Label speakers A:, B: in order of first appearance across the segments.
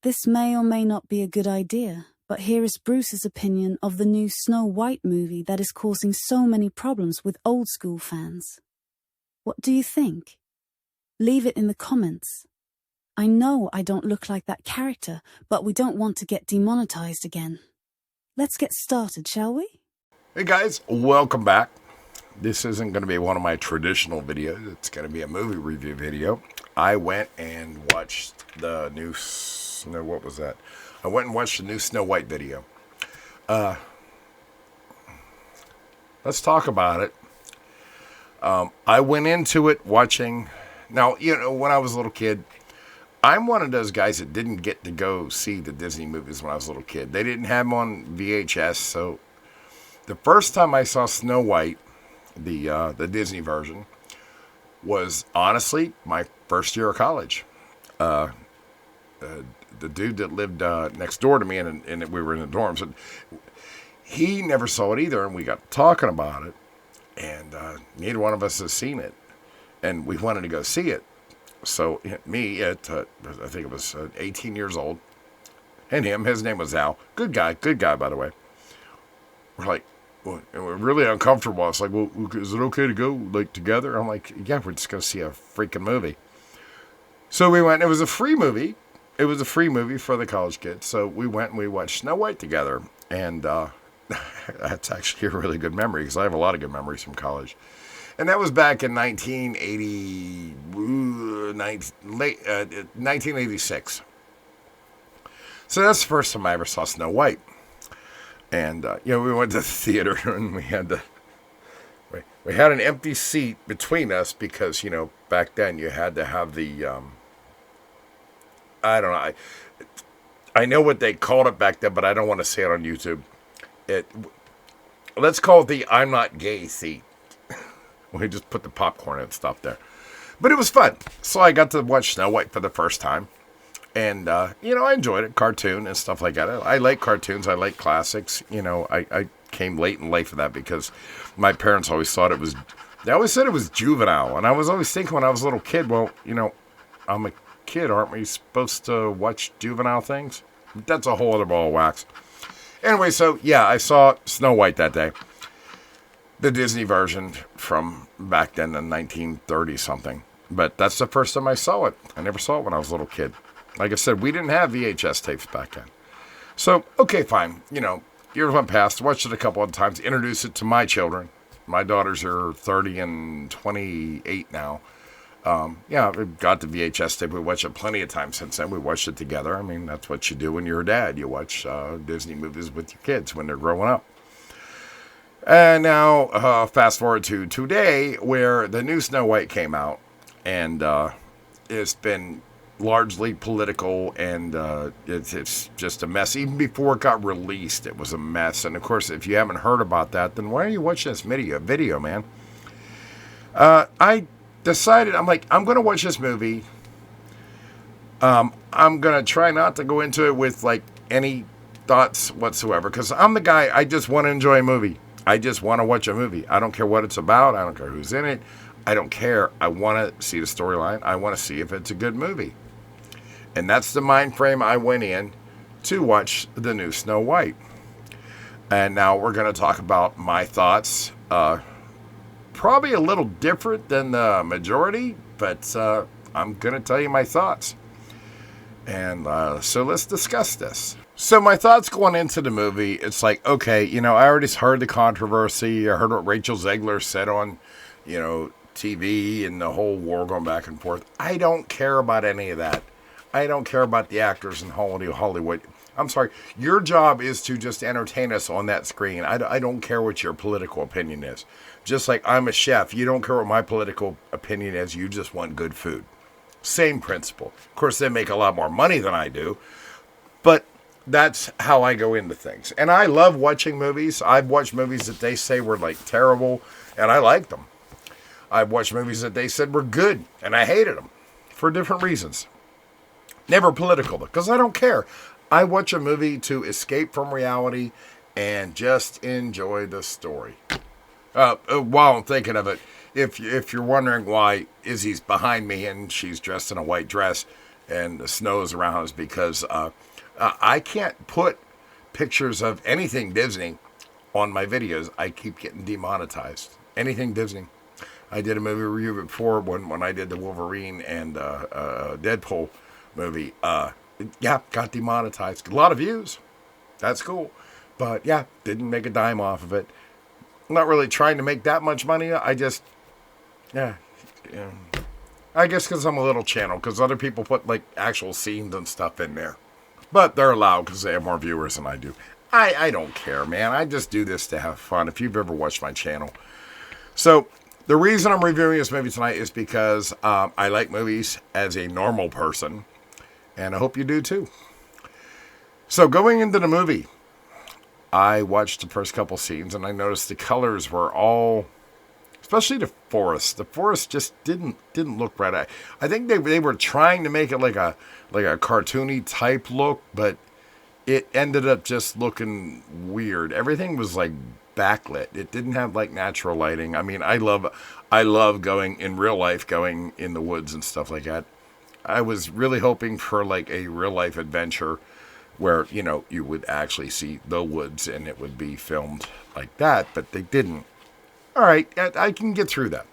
A: This may or may not be a good idea, but here is Bruce's opinion of the new Snow White movie that is causing so many problems with old school fans. What do you think? Leave it in the comments. I know I don't look like that character, but we don't want to get demonetized again. Let's get started, shall we?
B: Hey guys, welcome back. This isn't going to be one of my traditional videos. It's going to be a movie review video. I went and watched the new what was that? I went and watched the new Snow White video. Let's talk about it. I went into it watching. Now, you know, when I was a little kid, I'm one of those guys that didn't get to go see the Disney movies when I was a little kid. They didn't have them on VHS, so the first time I saw Snow White, the Disney version, was honestly my first year of college. The dude that lived next door to me, and we were in the dorms, and he never saw it either, and we got talking about it, and neither one of us has seen it, and we wanted to go see it. So me, at I think it was 18 years old, and his name was Al, good guy by the way. We're like, we're really uncomfortable. It's like, well, is it okay to go like together? I'm like, yeah, we're just gonna see a freaking movie. So we went. It was a free movie. It was a free movie for the college kids. So we went and we watched Snow White together, and that's actually a really good memory because I have a lot of good memories from college. And that was back in 1986. So that's the first time I ever saw Snow White. And, we went to the theater and we had an empty seat between us because, back then you had to have the, I don't know. I know what they called it back then, but I don't want to say it on YouTube. Let's call it the I'm not gay seat. We just put the popcorn and stuff there. But it was fun. So I got to watch Snow White for the first time. And, I enjoyed it. Cartoon and stuff like that. I like cartoons. I like classics. I came late in life for that because my parents always thought they always said it was juvenile. And I was always thinking when I was a little kid, well, I'm a kid. Aren't we supposed to watch juvenile things? That's a whole other ball of wax. Anyway, so, yeah, I saw Snow White that day. The Disney version from back then in 1930-something. But that's the first time I saw it. I never saw it when I was a little kid. Like I said, we didn't have VHS tapes back then. So, okay, fine. Years went past. Watched it a couple of times. Introduced it to my children. My daughters are 30 and 28 now. We got the VHS tape. We watched it plenty of times since then. We watched it together. I mean, that's what you do when you're a dad. You watch Disney movies with your kids when they're growing up. And now, fast forward to today, where the new Snow White came out, and it's been largely political, and it's just a mess. Even before it got released, it was a mess. And of course, if you haven't heard about that, then why are you watching this video, man? I decided, I'm going to watch this movie. I'm going to try not to go into it with like any thoughts whatsoever, because I'm the guy, I just want to enjoy a movie. I just want to watch a movie. I don't care what it's about. I don't care who's in it. I don't care. I want to see the storyline. I want to see if it's a good movie. And that's the mind frame I went in to watch the new Snow White. And now we're going to talk about my thoughts. Probably a little different than the majority, but I'm going to tell you my thoughts. And so let's discuss this. So my thoughts going into the movie, it's like, okay, I already heard the controversy. I heard what Rachel Zegler said on, TV and the whole war going back and forth. I don't care about any of that. I don't care about the actors in Hollywood. I'm sorry. Your job is to just entertain us on that screen. I don't care what your political opinion is. Just like I'm a chef. You don't care what my political opinion is. You just want good food. Same principle. Of course, they make a lot more money than I do. But that's how I go into things. And I love watching movies. I've watched movies that they say were like terrible, and I liked them. I've watched movies that they said were good, and I hated them for different reasons. Never political, because I don't care. I watch a movie to escape from reality and just enjoy the story. While I'm thinking of it, if you're wondering why Izzy's behind me and she's dressed in a white dress, and the snow's around is because I can't put pictures of anything Disney on my videos. I keep getting demonetized. Anything Disney. I did a movie review before when I did the Wolverine and Deadpool movie. Yeah, got demonetized. A lot of views. That's cool. But yeah, didn't make a dime off of it. I'm not really trying to make that much money. I just, yeah. I guess because I'm a little channel, because other people put like actual scenes and stuff in there. But they're allowed because they have more viewers than I do. I don't care, man. I just do this to have fun. If you've ever watched my channel. So the reason I'm reviewing this movie tonight is because I like movies as a normal person. And I hope you do too. So going into the movie, I watched the first couple scenes and I noticed the colors were all, especially the forest. The forest just didn't look right. I think they were trying to make it like a cartoony type look, but it ended up just looking weird. Everything was like backlit. It didn't have like natural lighting. I mean, I love going in real life, going in the woods and stuff like that. I was really hoping for like a real life adventure where, you know, you would actually see the woods and it would be filmed like that, but they didn't. All right, I can get through that.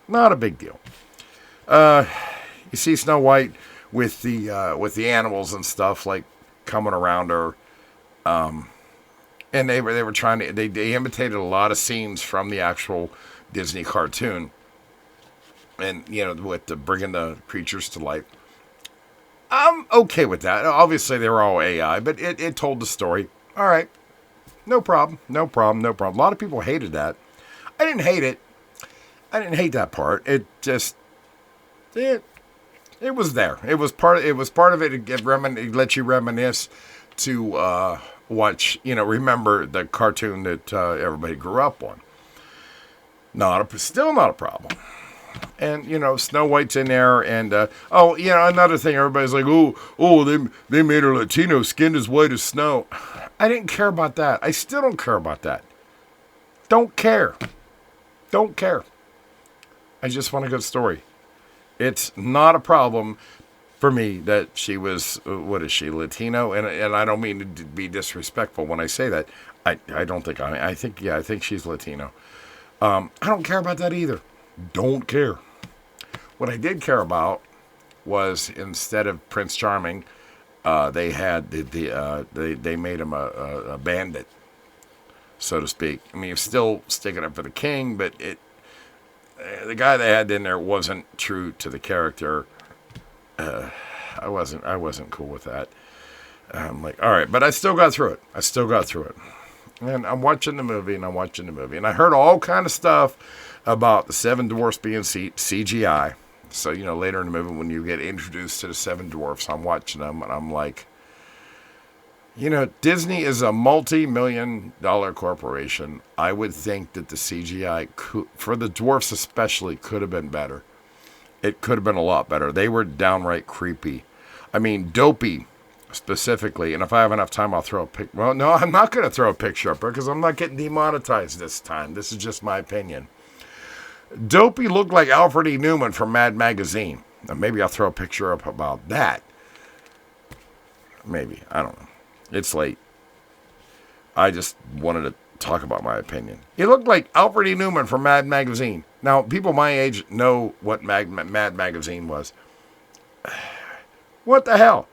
B: Not a big deal. You see Snow White with the animals and stuff like coming around her, and they were trying to they imitated a lot of scenes from the actual Disney cartoon, and you know, with bringing the creatures to life. I'm okay with that. Obviously, they were all AI, but it told the story. All right, no problem. A lot of people hated that. I didn't hate it. I didn't hate that part. It just it was there. It was part of it. It let you reminisce to watch. You know, remember the cartoon that everybody grew up on. Still not a problem. And, you know, Snow White's in there. And, another thing. Everybody's like, they made her Latino, skinned as white as snow. I didn't care about that. I still don't care about that. Don't care. I just want a good story. It's not a problem for me that she was, what is she, Latino? And I don't mean to be disrespectful when I say that. I think she's Latino. I don't care about that either. Don't care. What I did care about was, instead of Prince Charming, they had they made him a bandit, so to speak. I mean, he's still sticking up for the king, but the guy they had in there wasn't true to the character. I wasn't cool with that. I'm like, all right, but I still got through it. And I'm watching the movie, and I heard all kind of stuff about the Seven Dwarfs being CGI. So, you know, later in the movie, when you get introduced to the Seven Dwarfs, I'm watching them, and I'm like, you know, Disney is a multi-million-dollar corporation. I would think that the CGI, for the dwarfs especially, could have been better. It could have been a lot better. They were downright creepy. I mean, Dopey, specifically, and if I have enough time, I'll throw a pic. Well, no, I'm not going to throw a picture up because I'm not getting demonetized this time. This is just my opinion. Dopey looked like Alfred E. Newman from Mad Magazine. Now, maybe I'll throw a picture up about that. Maybe. I don't know. It's late. I just wanted to talk about my opinion. He looked like Alfred E. Newman from Mad Magazine. Now, people my age know what Mad Magazine was. What the hell?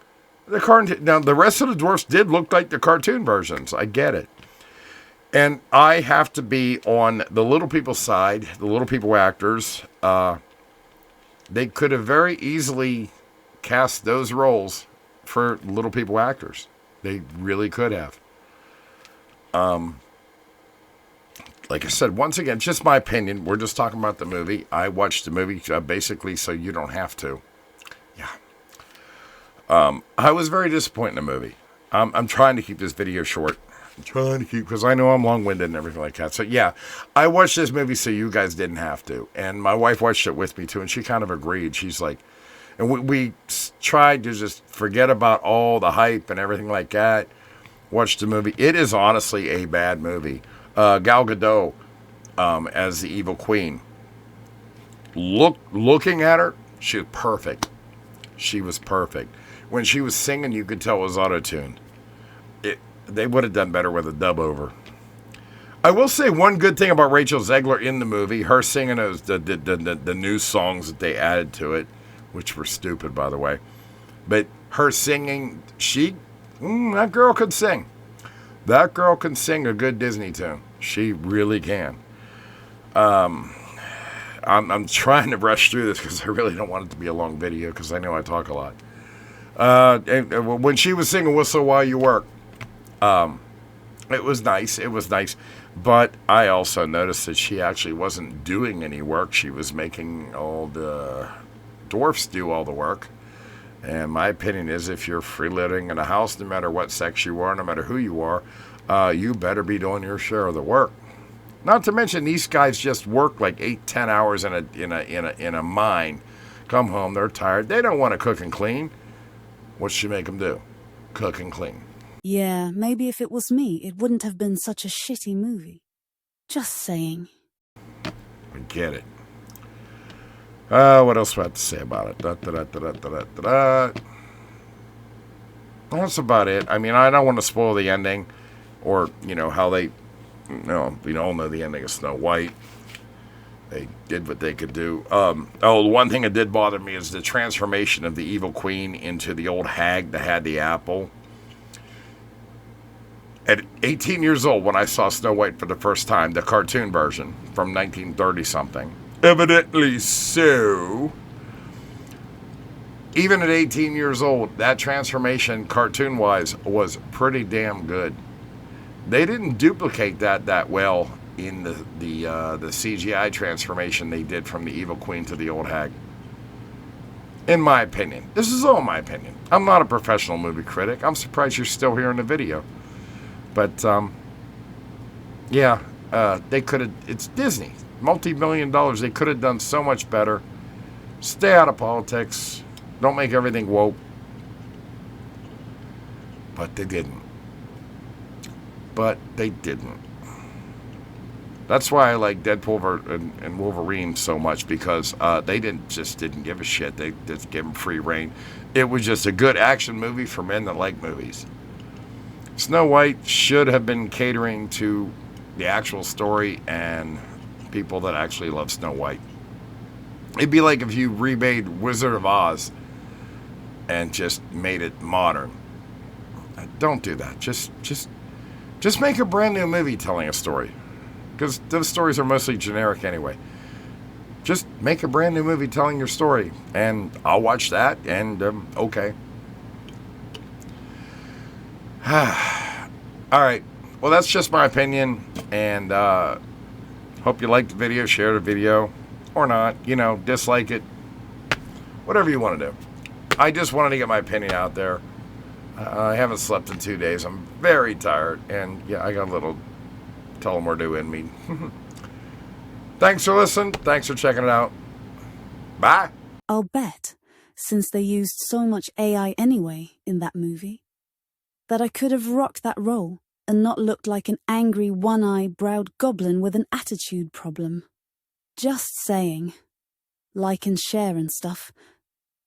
B: Now, the rest of the dwarfs did look like the cartoon versions. I get it. And I have to be on the little people's side, the little people actors. They could have very easily cast those roles for little people actors. They really could have. Like I said, once again, just my opinion. We're just talking about the movie. I watched the movie basically so you don't have to. Yeah. I was very disappointed in the movie. I'm trying to keep this video short. Because I know I'm long-winded and everything like that. So, yeah, I watched this movie so you guys didn't have to. And my wife watched it with me, too, and she kind of agreed. She's like, and we tried to just forget about all the hype and everything like that. Watch the movie. It is honestly a bad movie. Gal Gadot as the evil queen. Looking at her, she was perfect. She was perfect. When she was singing, you could tell it was auto-tuned. They would have done better with a dub over. I will say one good thing about Rachel Zegler in the movie, her singing those the new songs that they added to it, which were stupid, by the way. But her singing, that girl could sing. That girl can sing a good Disney tune. She really can. I'm trying to rush through this because I really don't want it to be a long video because I know I talk a lot. And when she was singing Whistle While You Work, it was nice. It was nice. But I also noticed that she actually wasn't doing any work. She was making all the dwarfs do all the work. And my opinion is if you're freeloading in a house, no matter what sex you are, no matter who you are, you better be doing your share of the work. Not to mention these guys just work like 8-10 hours in a mine. Come home, they're tired. They don't want to cook and clean. What should make them do? Cook and clean.
A: Yeah, maybe if it was me, it wouldn't have been such a shitty movie. Just saying.
B: I get it. What else do I have to say about it? That's about it. I mean, I don't want to spoil the ending, or how they, we all know the ending of Snow White. They did what they could do. The one thing that did bother me is the transformation of the evil queen into the old hag that had the apple. At 18 years old, when I saw Snow White for the first time, the cartoon version from 1930-something, evidently so, even at 18 years old, that transformation, cartoon-wise, was pretty damn good. They didn't duplicate that well in the CGI transformation they did from the evil queen to the old hag. In my opinion. This is all my opinion. I'm not a professional movie critic. I'm surprised you're still here in the video. But, they could have, it's Disney, multi-million dollars. They could have done so much better. Stay out of politics. Don't make everything woke. But they didn't. That's why I like Deadpool and Wolverine so much, because they didn't give a shit. They just gave them free reign. It was just a good action movie for men that like movies. Snow White should have been catering to the actual story and people that actually love Snow White. It'd be like if you remade Wizard of Oz and just made it modern. Don't do that. Just make a brand new movie telling a story. Because those stories are mostly generic anyway. Just make a brand new movie telling your story. And I'll watch that, and okay. Alright. Well, that's just my opinion. And hope you liked the video. Share the video. Or not. Dislike it. Whatever you want to do. I just wanted to get my opinion out there. I haven't slept in 2 days. I'm very tired. And yeah, I got a little Telemordu in me. Thanks for listening. Thanks for checking it out. Bye.
A: I'll bet, since they used so much AI anyway in that movie, that I could have rocked that role and not looked like an angry one-eye-browed goblin with an attitude problem. Just saying. Like and share and stuff.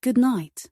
A: Good night.